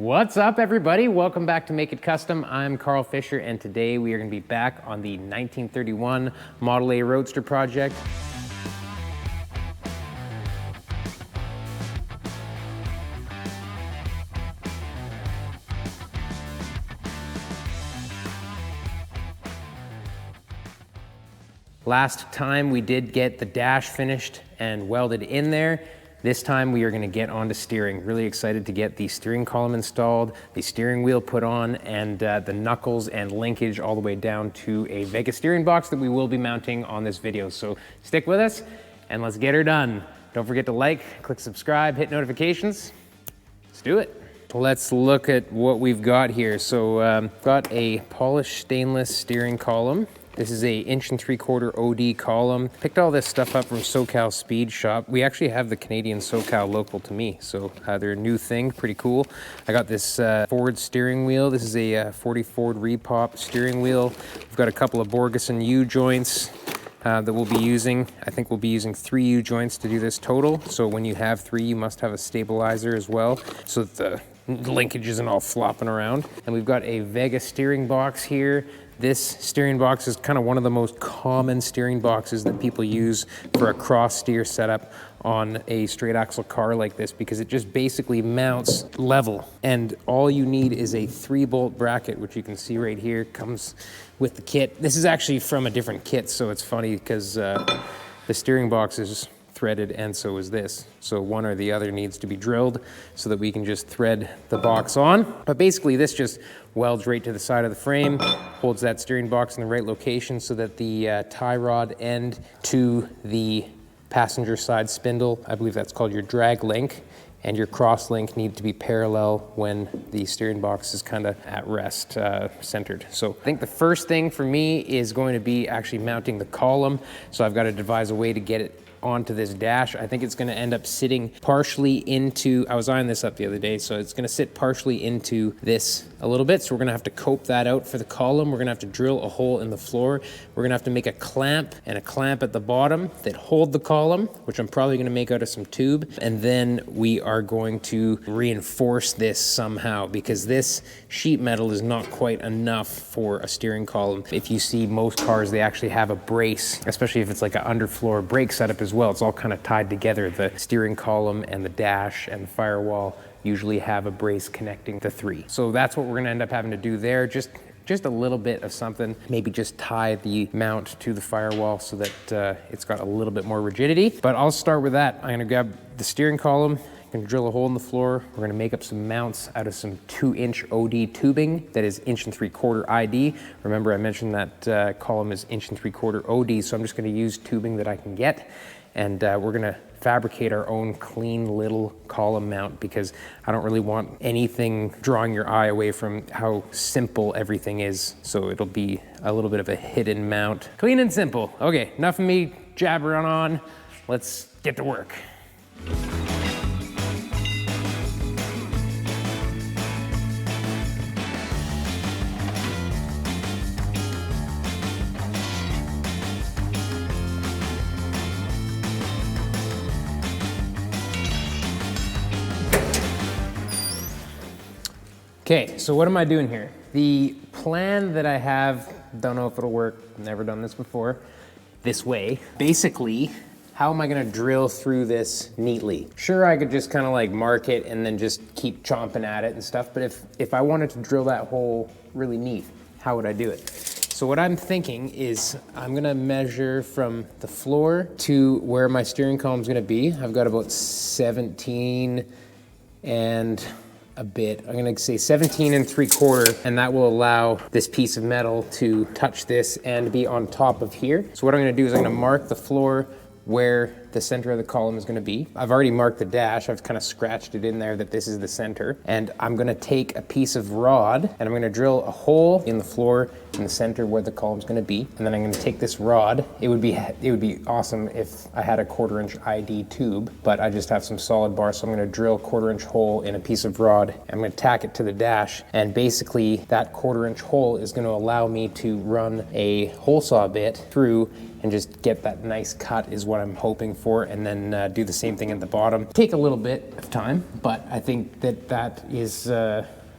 What's up, everybody? Welcome back to Make It Custom. I'm Carl Fisher, and today we are going to be back on the 1931 Model A Roadster project. Last time we did get the dash finished and welded in there. This time we are going to get onto steering. Really excited to get the steering column installed, the steering wheel put on, and the knuckles and linkage all the way down to a Vega steering box that we will be mounting on this video. So stick with us and let's get her done. Don't forget to like, click subscribe, hit notifications. Let's do it. Let's look at what we've got here. So got a polished stainless steering column. This is a 1.75" OD column. Picked all this stuff up from SoCal Speed Shop. We actually have the Canadian SoCal local to me, so they're a new thing, pretty cool. I got this Ford steering wheel. This is a 40 Ford Repop steering wheel. We've got a couple of Borgeson U-joints that we'll be using. I think we'll be using 3 U-joints to do this total. So when you have 3, you must have a stabilizer as well, so that the linkage isn't all flopping around. And we've got a Vega steering box here. This steering box is kind of one of the most common steering boxes that people use for a cross steer setup on a straight axle car like this, because it just basically mounts level. And all you need is a 3-bolt bracket, which you can see right here, comes with the kit. This is actually from a different kit, so it's funny because the steering box is threaded and so is this. So one or the other needs to be drilled so that we can just thread the box on. But basically this just welds right to the side of the frame, holds that steering box in the right location so that the tie rod end to the passenger side spindle, I believe that's called your drag link, and your cross link need to be parallel when the steering box is kind of at rest, centered. So I think the first thing for me is going to be actually mounting the column. So I've got to devise a way to get it onto this dash. I think it's going to end up sitting partially into, I was eyeing this up the other day, so it's going to sit partially into this a little bit. So we're going to have to cope that out for the column. We're going to have to drill a hole in the floor. We're going to have to make a clamp and a clamp at the bottom that hold the column, which I'm probably going to make out of some tube. And then we are going to reinforce this somehow, because this sheet metal is not quite enough for a steering column. If you see most cars, they actually have a brace, especially if it's like an underfloor brake setup as well. It's all kind of tied together. The steering column and the dash and the firewall usually have a brace connecting the 3. So that's what we're going to end up having to do there. Just a little bit of something, maybe just tie the mount to the firewall so that it's got a little bit more rigidity. But I'll start with that. I'm going to grab the steering column. I'm going to drill a hole in the floor. We're going to make up some mounts out of some 2-inch OD tubing that is 1.75" ID. Remember, I mentioned that column is 1.75" OD, so I'm just going to use tubing that I can get. And we're going to fabricate our own clean little column mount, because I don't really want anything drawing your eye away from how simple everything is. So it'll be a little bit of a hidden mount. Clean and simple. Okay, enough of me jabbering on. Let's get to work. Okay, so what am I doing here? The plan that I have, don't know if it'll work, never done this before, this way. Basically, how am I gonna drill through this neatly? Sure, I could just kind of like mark it and then just keep chomping at it and stuff, but if I wanted to drill that hole really neat, how would I do it? So what I'm thinking is I'm gonna measure from the floor to where my steering column is gonna be. I've got about 17 and a bit. I'm gonna say 17.75, and that will allow this piece of metal to touch this and be on top of here. So what I'm gonna do is I'm gonna mark the floor where the center of the column is gonna be. I've already marked the dash. I've kind of scratched it in there that this is the center. And I'm gonna take a piece of rod and I'm gonna drill a hole in the floor in the center where the column's gonna be. And then I'm gonna take this rod. It would be awesome if I had a 1/4" ID tube, but I just have some solid bar. So I'm gonna drill a 1/4" hole in a piece of rod. I'm gonna tack it to the dash. And basically that 1/4" hole is gonna allow me to run a hole saw bit through and just get that nice cut is what I'm hoping for, and then do the same thing at the bottom. Take a little bit of time, but I think that that is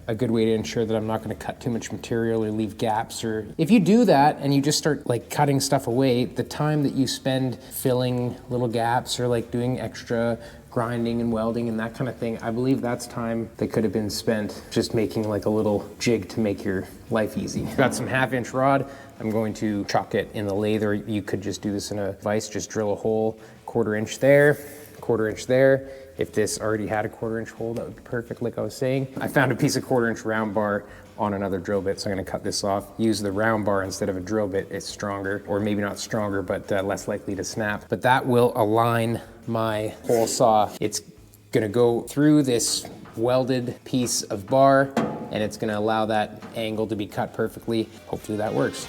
a good way to ensure that I'm not going to cut too much material or leave gaps. Or if you do that and you just start like cutting stuff away, the time that you spend filling little gaps or like doing extra grinding and welding and that kind of thing, I believe that's time that could have been spent just making like a little jig to make your life easy. Got some 1/2-inch rod. I'm going to chuck it in the lathe, or you could just do this in a vise. Just drill a hole, 1/4 inch there, 1/4 inch there. If this already had a 1/4 inch hole, that would be perfect, like I was saying. I found a piece of 1/4 inch round bar on another drill bit, so I'm gonna cut this off. Use the round bar instead of a drill bit. It's stronger, or maybe not stronger, but less likely to snap. But that will align my hole saw. It's gonna go through this welded piece of bar, and it's gonna allow that angle to be cut perfectly. Hopefully that works.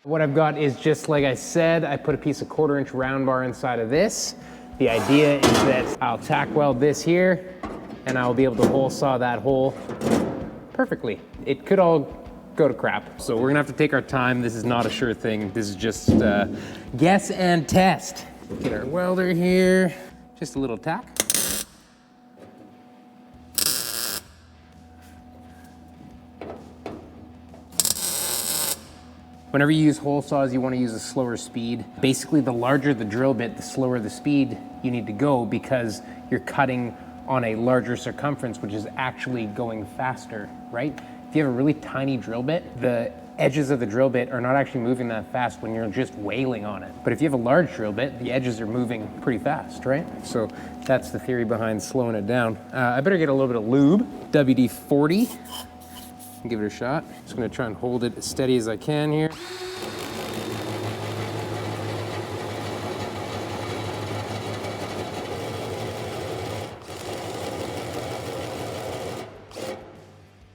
What I've got is just like I said, I put a piece of 1/4 inch round bar inside of this. The idea is that I'll tack weld this here and I'll be able to hole saw that hole perfectly. It could all go to crap. So we're gonna have to take our time. This is not a sure thing. This is just guess and test. Get our welder here, just a little tack. Whenever you use hole saws, you want to use a slower speed. Basically, the larger the drill bit, the slower the speed you need to go, because you're cutting on a larger circumference, which is actually going faster, right? If you have a really tiny drill bit, the edges of the drill bit are not actually moving that fast when you're just wailing on it. But if you have a large drill bit, the edges are moving pretty fast, right? So that's the theory behind slowing it down. I better get a little bit of lube, WD-40. Give it a shot. Just gonna try and hold it as steady as I can here.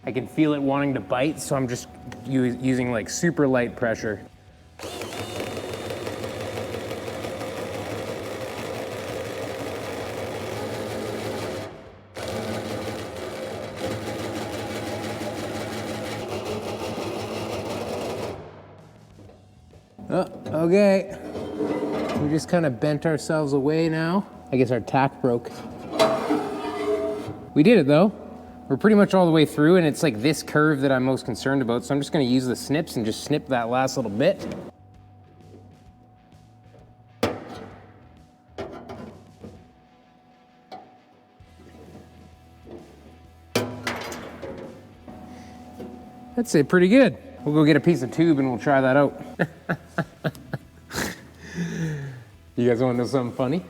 I can feel it wanting to bite, so I'm just using like super light pressure. Oh, okay. We just kind of bent ourselves away now. I guess our tack broke. We did it though. We're pretty much all the way through, and it's like this curve that I'm most concerned about, so I'm just gonna use the snips and just snip that last little bit. That's it, pretty good. We'll go get a piece of tube and we'll try that out. You guys want to know something funny?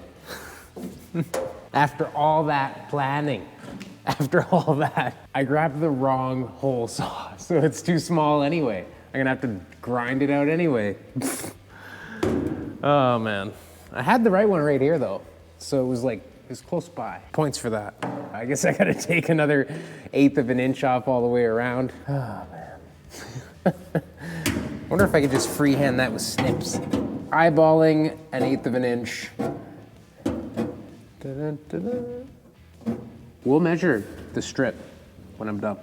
After all that planning, after all that, I grabbed the wrong hole saw, so it's too small anyway. I'm gonna have to grind it out anyway. Oh man. I had the right one right here though. So it was like, it was close by. Points for that. I guess I gotta take another 1/8 of an inch off all the way around. Oh man. Wonder if I could just freehand that with snips. Eyeballing an 1/8 of an inch. Da-da-da-da. We'll measure the strip when I'm done.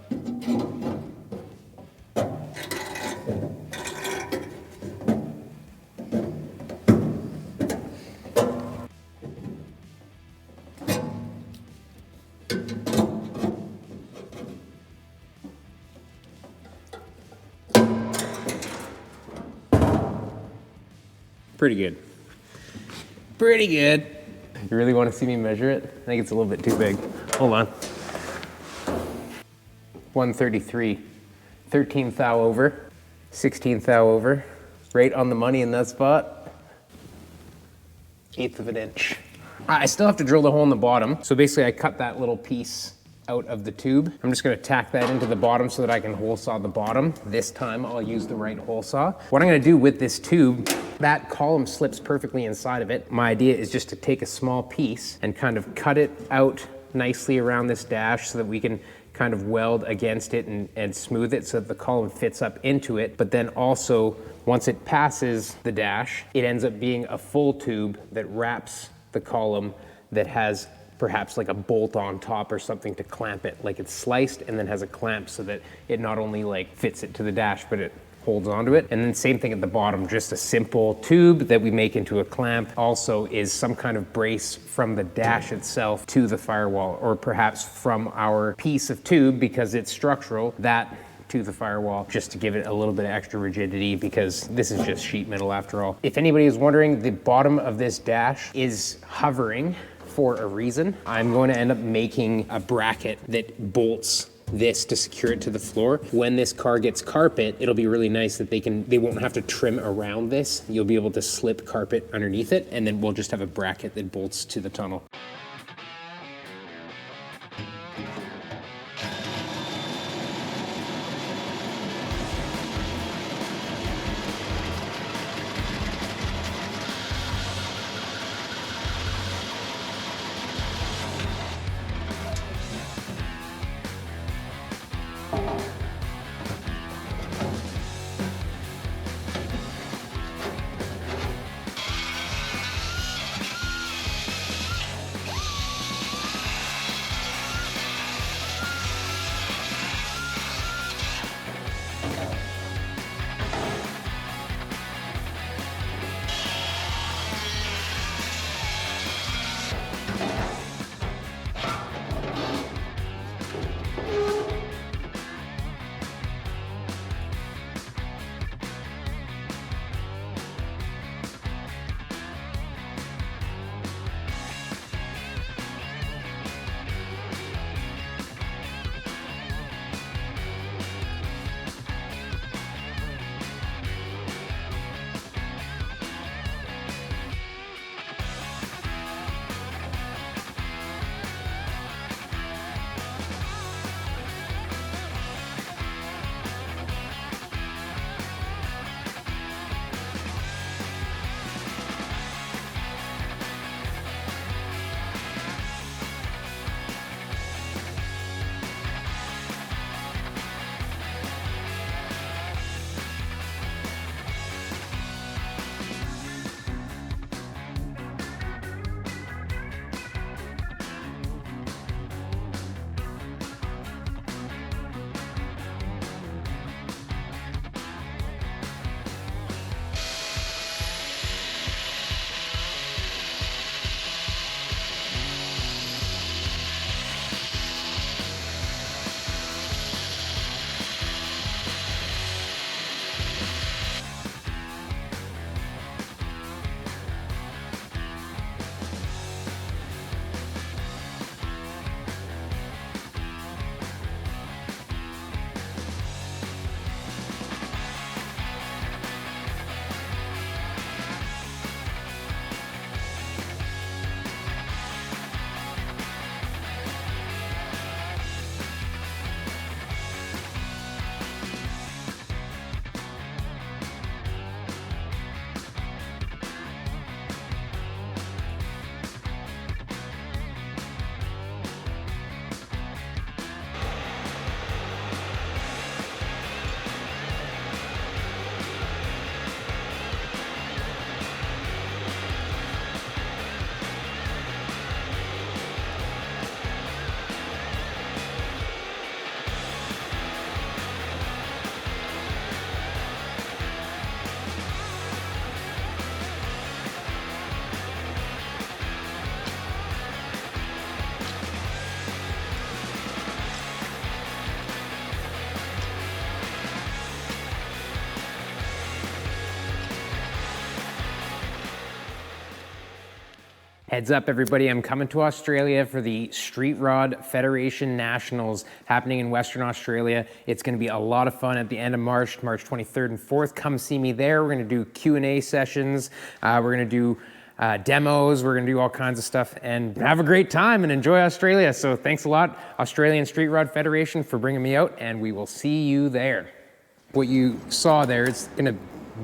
Pretty good. Pretty good. You really want to see me measure it? I think it's a little bit too big. Hold on. 133. 13th thou over. 16th thou over. Right on the money in that spot. 1/8 of an inch. I still have to drill the hole in the bottom. So basically I cut that little piece out of the tube. I'm just gonna tack that into the bottom so that I can hole saw the bottom. This time I'll use the right hole saw. What I'm gonna do with this tube, that column slips perfectly inside of it. My idea is just to take a small piece and kind of cut it out nicely around this dash so that we can kind of weld against it and smooth it so that the column fits up into it. But then also, once it passes the dash, it ends up being a full tube that wraps the column that has perhaps like a bolt on top or something to clamp it. Like it's sliced and then has a clamp so that it not only like fits it to the dash, but it holds onto it. And then same thing at the bottom, just a simple tube that we make into a clamp. Also is some kind of brace from the dash itself to the firewall, or perhaps from our piece of tube, because it's structural, that to the firewall, just to give it a little bit of extra rigidity, because this is just sheet metal after all. If anybody is wondering, the bottom of this dash is hovering for a reason. I'm going to end up making a bracket that bolts this to secure it to the floor. When this car gets carpet, it'll be really nice that they won't have to trim around this. You'll be able to slip carpet underneath it, and then we'll just have a bracket that bolts to the tunnel. Heads up, everybody, I'm coming to Australia for the Street Rod Federation Nationals happening in Western Australia. It's gonna be a lot of fun at the end of March, March 23rd and 4th. Come see me there. We're gonna do Q&A sessions. We're gonna do demos. We're gonna do all kinds of stuff and have a great time and enjoy Australia. So thanks a lot, Australian Street Rod Federation, for bringing me out, and we will see you there. What you saw there, it's gonna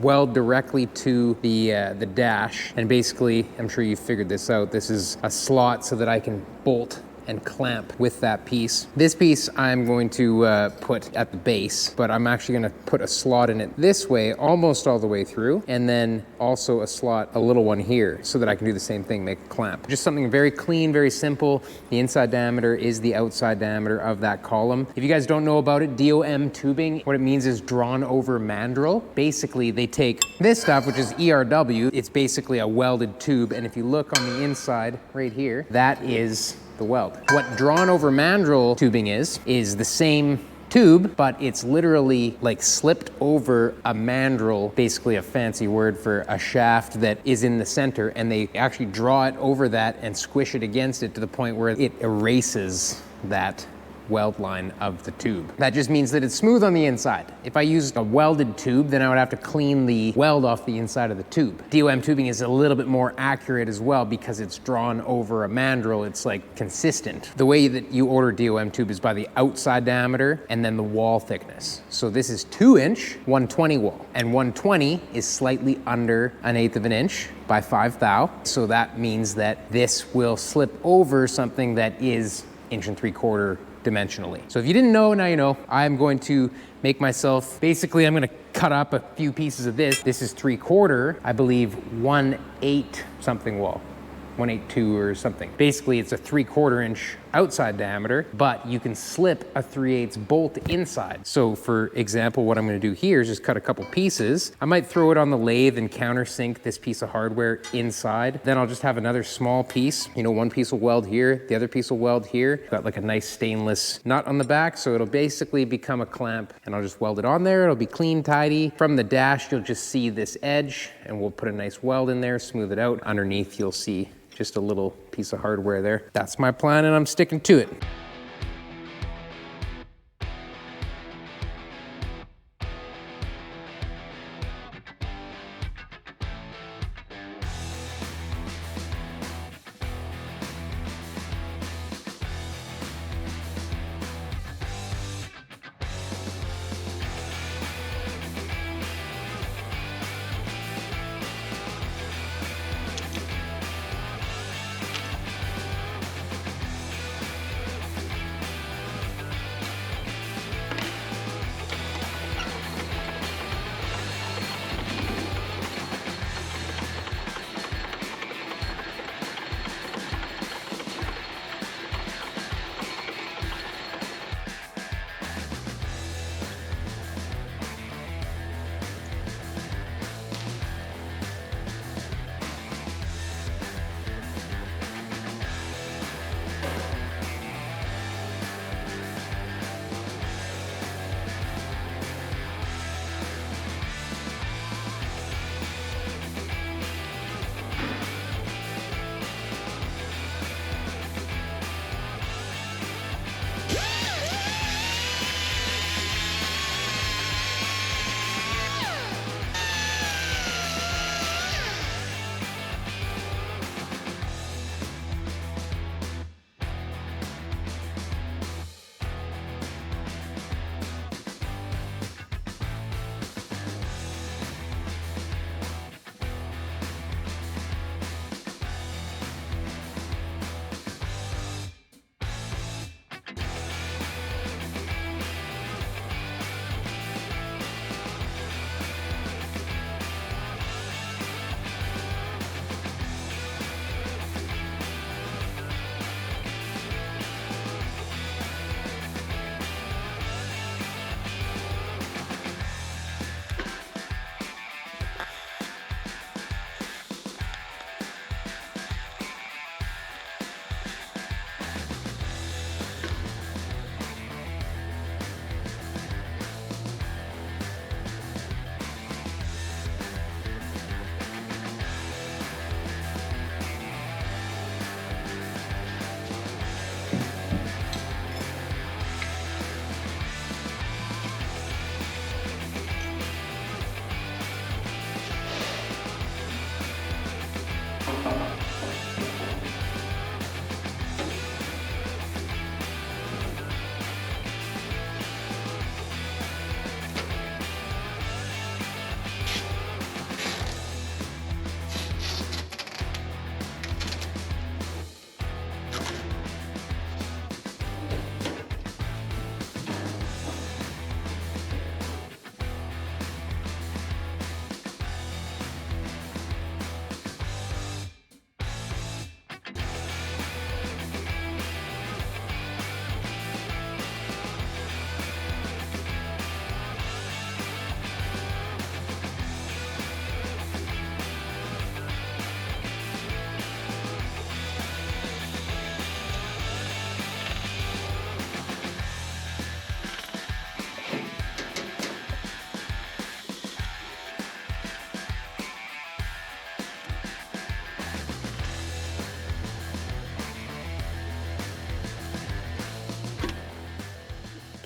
weld directly to the dash, and basically, I'm sure you figured this out, this is a slot so that I can bolt and clamp with that piece. This piece I'm going to put at the base, but I'm actually gonna put a slot in it this way, almost all the way through, and then also a slot, a little one here, so that I can do the same thing, make a clamp. Just something very clean, very simple. The inside diameter is the outside diameter of that column. If you guys don't know about it, DOM tubing, what it means is drawn over mandrel. Basically, they take this stuff, which is ERW, it's basically a welded tube, and if you look on the inside, right here, that is the weld. What drawn over mandrel tubing is the same tube, but it's literally like slipped over a mandrel, basically a fancy word for a shaft that is in the center, and they actually draw it over that and squish it against it to the point where it erases that weld line of the tube. That just means that it's smooth on the inside. If I used a welded tube, then I would have to clean the weld off the inside of the tube. DOM tubing is a little bit more accurate as well because it's drawn over a mandrel. It's like consistent. The way that you order DOM tube is by the outside diameter and then the wall thickness. So this is 2-inch 120 wall, and 120 is slightly under 1/8 of an inch by 5 thou. So that means that this will slip over something that is 1 3/4 dimensionally. So if you didn't know, now you know. I'm going to make myself, basically I'm gonna cut up a few pieces of this. This is 3/4, I believe 1/8 something wall. 1/8.2 or something. Basically it's a 3/4 inch outside diameter, but you can slip a 3/8 bolt inside. So for example, what I'm gonna do here is just cut a couple pieces. I might throw it on the lathe and countersink this piece of hardware inside. Then I'll just have another small piece. You know, one piece will weld here, the other piece will weld here. Got like a nice stainless nut on the back, so it'll basically become a clamp, and I'll just weld it on there. It'll be clean, tidy. From the dash, you'll just see this edge, and we'll put a nice weld in there, smooth it out. Underneath, you'll see just a little piece of hardware there. That's my plan, and I'm sticking to it.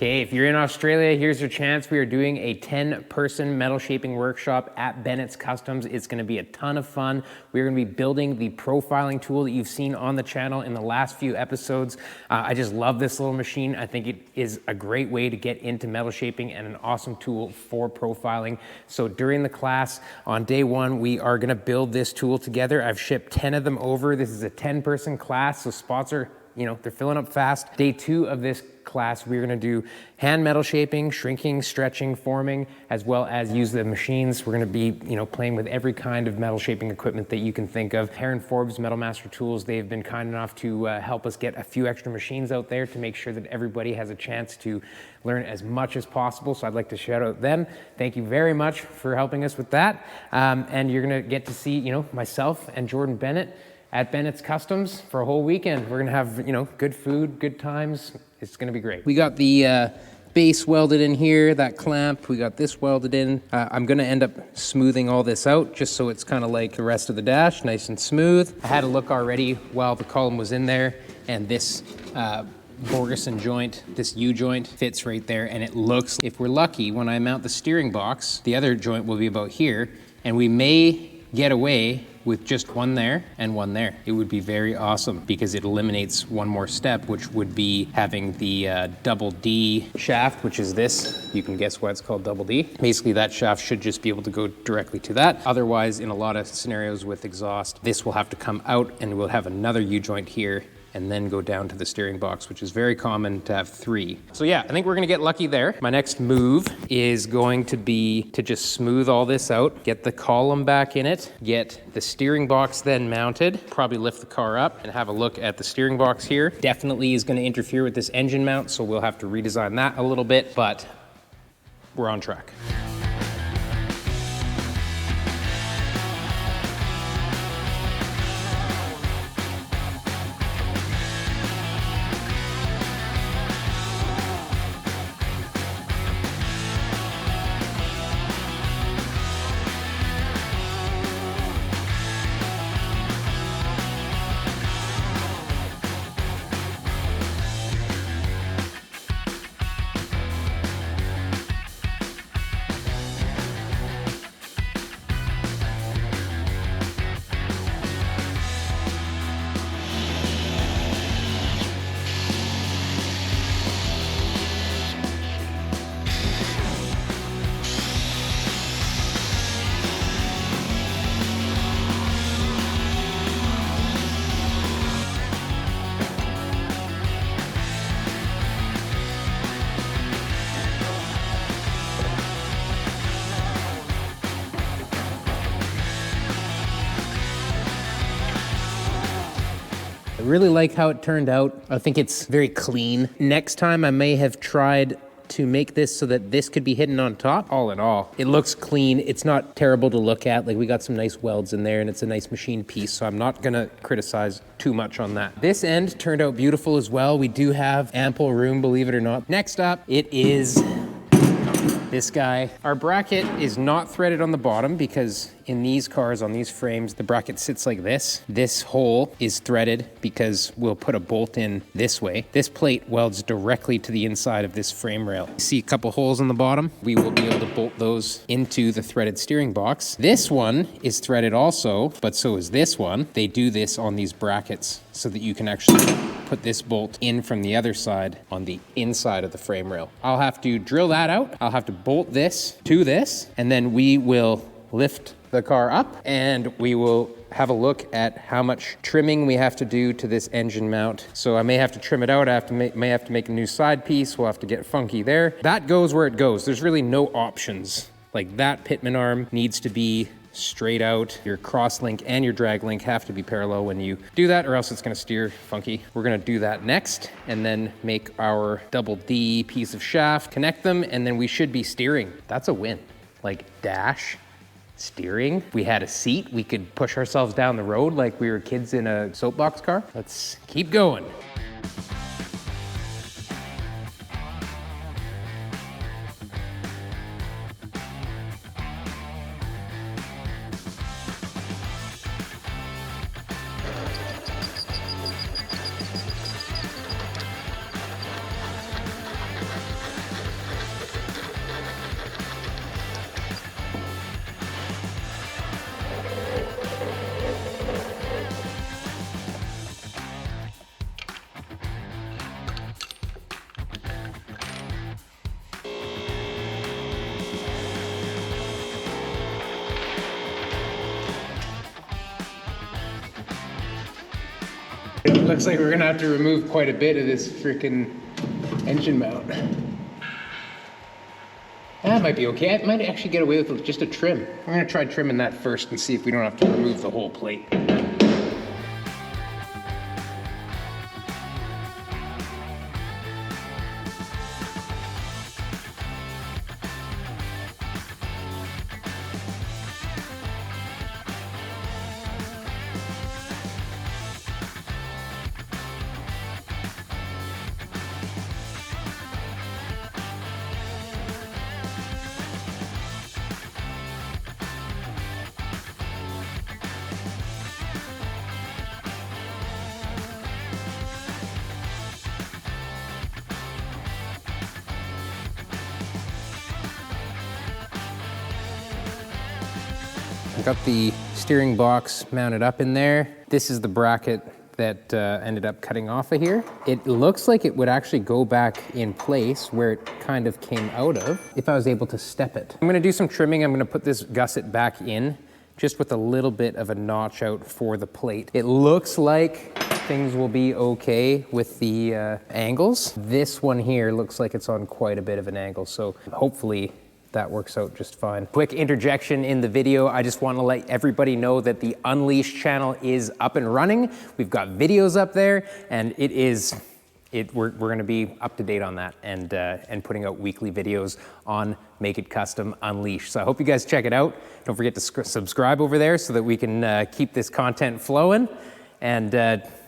Okay, if you're in Australia, here's your chance. We are doing a 10-person metal shaping workshop at Bennettts Customs. It's gonna be a ton of fun. We're gonna be building the profiling tool that you've seen on the channel in the last few episodes. I just love this little machine. I think it is a great way to get into metal shaping and an awesome tool for profiling. So during the class on day one, we are gonna build this tool together. I've shipped 10 of them over. This is a 10-person class, so spots are, they're filling up fast. Day two of this class, we're gonna do hand metal shaping, shrinking, stretching, forming, as well as use the machines. We're gonna be, playing with every kind of metal shaping equipment that you can think of. Heron Forbes Metal Master Tools, they've been kind enough to help us get a few extra machines out there to make sure that everybody has a chance to learn as much as possible. So I'd like to shout out them. Thank you very much for helping us with that. And you're gonna get to see, myself and Jordan Bennett at Bennettts Customs for a whole weekend. We're gonna have, good food, good times. It's gonna be great. We got the base welded in here, that clamp. We got this welded in. I'm gonna end up smoothing all this out just so it's kind of like the rest of the dash, nice and smooth. I had a look already while the column was in there, and this Borgeson joint, this U-joint fits right there, and it looks, if we're lucky, when I mount the steering box, the other joint will be about here, and we may get away with just one there and one there. It would be very awesome because it eliminates one more step, which would be having the double D shaft, which is this. You can guess why it's called double D. Basically, that shaft should just be able to go directly to that. Otherwise, in a lot of scenarios with exhaust, this will have to come out and we'll have another U-joint here and then go down to the steering box, which is very common to have three. So yeah, I think we're gonna get lucky there. My next move is going to be to just smooth all this out, get the column back in it, get the steering box then mounted, probably lift the car up and have a look at the steering box here. Definitely is gonna interfere with this engine mount, so we'll have to redesign that a little bit, but we're on track. I really like how it turned out. I think it's very clean. Next time I may have tried to make this so that this could be hidden on top. All in all, it looks clean. It's not terrible to look at. Like, we got some nice welds in there and it's a nice machine piece, so I'm not gonna criticize too much on that. This end turned out beautiful as well. We do have ample room, believe it or not. Next up, it is this guy. Our bracket is not threaded on the bottom because in these cars, on these frames, the bracket sits like this. This hole is threaded because we'll put a bolt in this way. This plate welds directly to the inside of this frame rail. See a couple holes in the bottom? We will be able to bolt those into the threaded steering box. This one is threaded also, but so is this one. They do this on these brackets so that you can actually put this bolt in from the other side on the inside of the frame rail. I'll have to drill that out. I'll have to bolt this to this, and then we will lift the car up and we will have a look at how much trimming we have to do to this engine mount. So I may have to trim it out. I may have to make a new side piece. We'll have to get funky there. That goes where it goes. There's really no options. Like, that pitman arm needs to be straight out. Your cross link and your drag link have to be parallel when you do that, or else it's gonna steer funky. We're gonna do that next and then make our double D piece of shaft, connect them, and then we should be steering. That's a win. Like, dash, steering. We had a seat. We could push ourselves down the road like we were kids in a soapbox car. Let's keep going. Looks like we're gonna have to remove quite a bit of this freaking engine mount. That might be okay. I might actually get away with just a trim. I'm gonna try trimming that first and see if we don't have to remove the whole plate. Got the steering box mounted up in there. This is the bracket that ended up cutting off of here. It looks like it would actually go back in place where it kind of came out of if I was able to step it. I'm gonna do some trimming. I'm gonna put this gusset back in just with a little bit of a notch out for the plate. It looks like things will be okay with the angles. This one here looks like it's on quite a bit of an angle, so hopefully that works out just fine. Quick interjection in the video. I just want to let everybody know that the Unleashed channel is up and running. We've got videos up there, and we're going to be up to date on that and putting out weekly videos on Make It Kustom Unleashed. So I hope you guys check it out. Don't forget to subscribe over there so that we can keep this content flowing. And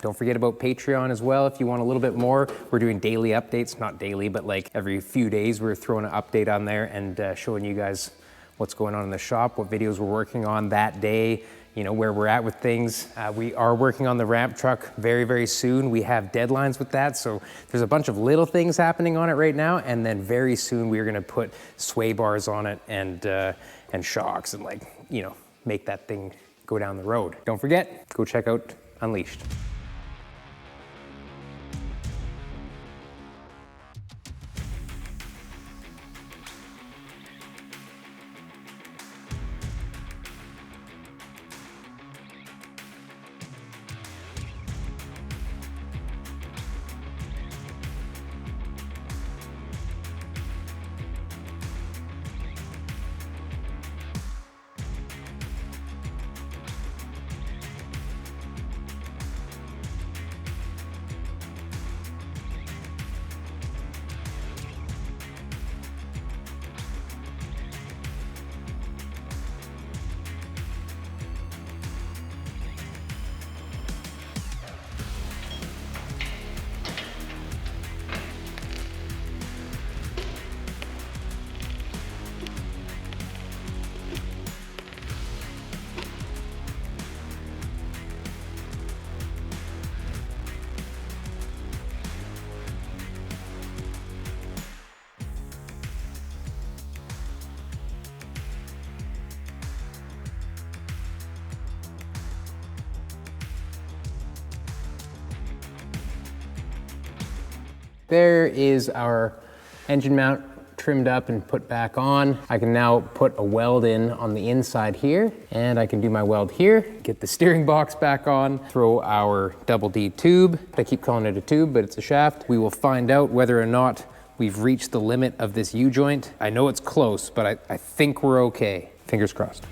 don't forget about Patreon as well if you want a little bit more. We're doing daily updates, not daily, but like every few days we're throwing an update on there and showing you guys what's going on in the shop, what videos we're working on that day, you know, where we're at with things. We are working on the ramp truck very, very soon. We have deadlines with that, so there's a bunch of little things happening on it right now, and then very soon we're gonna put sway bars on it and shocks and, like, you know, make that thing go down the road. Don't forget, go check out Unleashed. There is our engine mount trimmed up and put back on. I can now put a weld in on the inside here, and I can do my weld here, get the steering box back on, throw our double D tube. I keep calling it a tube, but it's a shaft. We will find out whether or not we've reached the limit of this U-joint. I know it's close, but I think we're okay. Fingers crossed.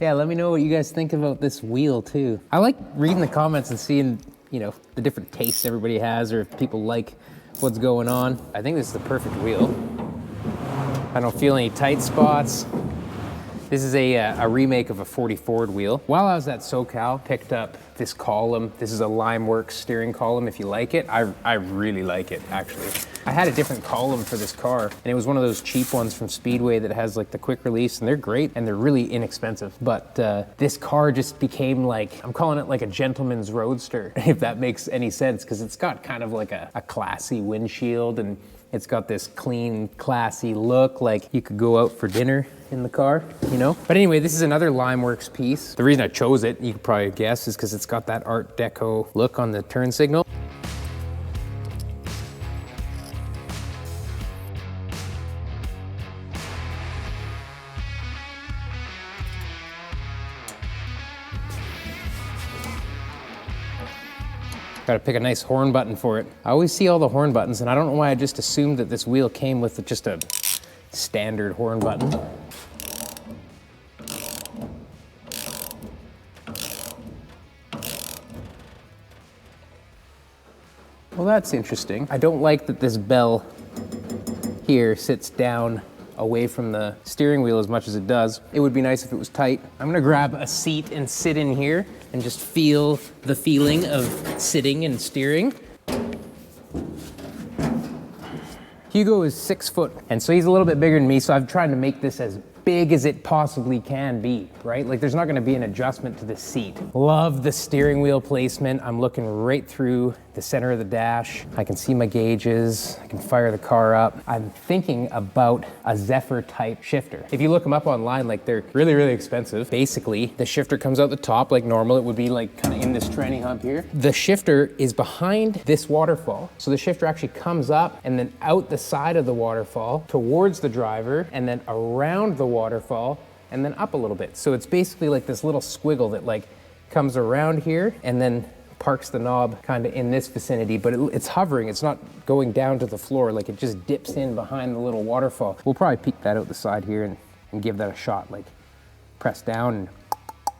Yeah, let me know what you guys think about this wheel too. I like reading the comments and seeing, you know, the different tastes everybody has or if people like what's going on. I think this is the perfect wheel. I don't feel any tight spots. This is a remake of a 40 Ford wheel. While I was at SoCal, picked up this column. This is a Limeworks steering column. If you like it, I really like it, actually. I had a different column for this car, and it was one of those cheap ones from Speedway that has like the quick release, and they're great, and they're really inexpensive. But this car just became like, I'm calling it like a gentleman's roadster, if that makes any sense, because it's got kind of like a classy windshield, and it's got this clean, classy look, like you could go out for dinner in the car, you know? But anyway, this is another Limeworks piece. The reason I chose it, you could probably guess, is because it's got that Art Deco look on the turn signal. Gotta pick a nice horn button for it. I always see all the horn buttons, and I don't know why I just assumed that this wheel came with just a standard horn button. Well, that's interesting. I don't like that this bell here sits down away from the steering wheel as much as it does. It would be nice if it was tight. I'm gonna grab a seat and sit in here and just feel the feeling of sitting and steering. Hugo is 6 foot, and so he's a little bit bigger than me, so I've tried to make this as big as it possibly can be, right? Like there's not gonna be an adjustment to the seat. Love the steering wheel placement. I'm looking right through the center of the dash. I can see my gauges. I can fire the car up. I'm thinking about a Zephyr type shifter. If you look them up online, like they're really, really expensive. Basically, the shifter comes out the top like normal. It would be like kind of in this tranny hump here. The shifter is behind this waterfall. So the shifter actually comes up and then out the side of the waterfall towards the driver and then around the waterfall and then up a little bit. So it's basically like this little squiggle that like comes around here and then parks the knob kind of in this vicinity, but it's hovering. It's not going down to the floor. Like it just dips in behind the little waterfall. We'll probably peek that out the side here and give that a shot, like press down. And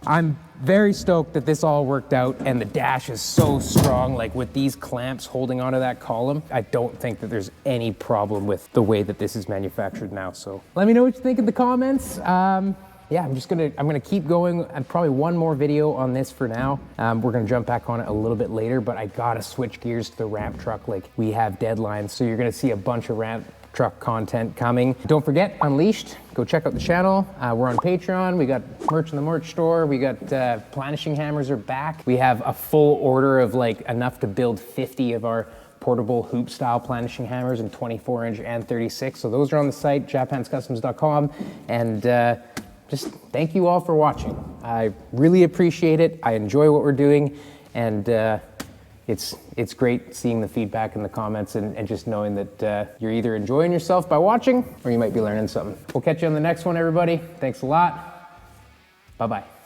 I'm very stoked that this all worked out, and the dash is so strong, like with these clamps holding onto that column. I don't think that there's any problem with the way that this is manufactured now. So let me know what you think in the comments. Yeah, I'm gonna keep going, and probably one more video on this for now. We're gonna jump back on it a little bit later, but I gotta switch gears to the ramp truck. Like we have deadlines, so you're gonna see a bunch of ramp truck content coming. Don't forget, Unleashed, go check out the channel. We're on Patreon. We got merch in the merch store. We got planishing hammers are back. We have a full order of like enough to build 50 of our portable hoop style planishing hammers in 24-inch and 36. So those are on the site, japhandskustoms.com. And just thank you all for watching. I really appreciate it. I enjoy what we're doing, and it's great seeing the feedback in the comments and just knowing that you're either enjoying yourself by watching or you might be learning something. We'll catch you on the next one, everybody. Thanks a lot. Bye-bye.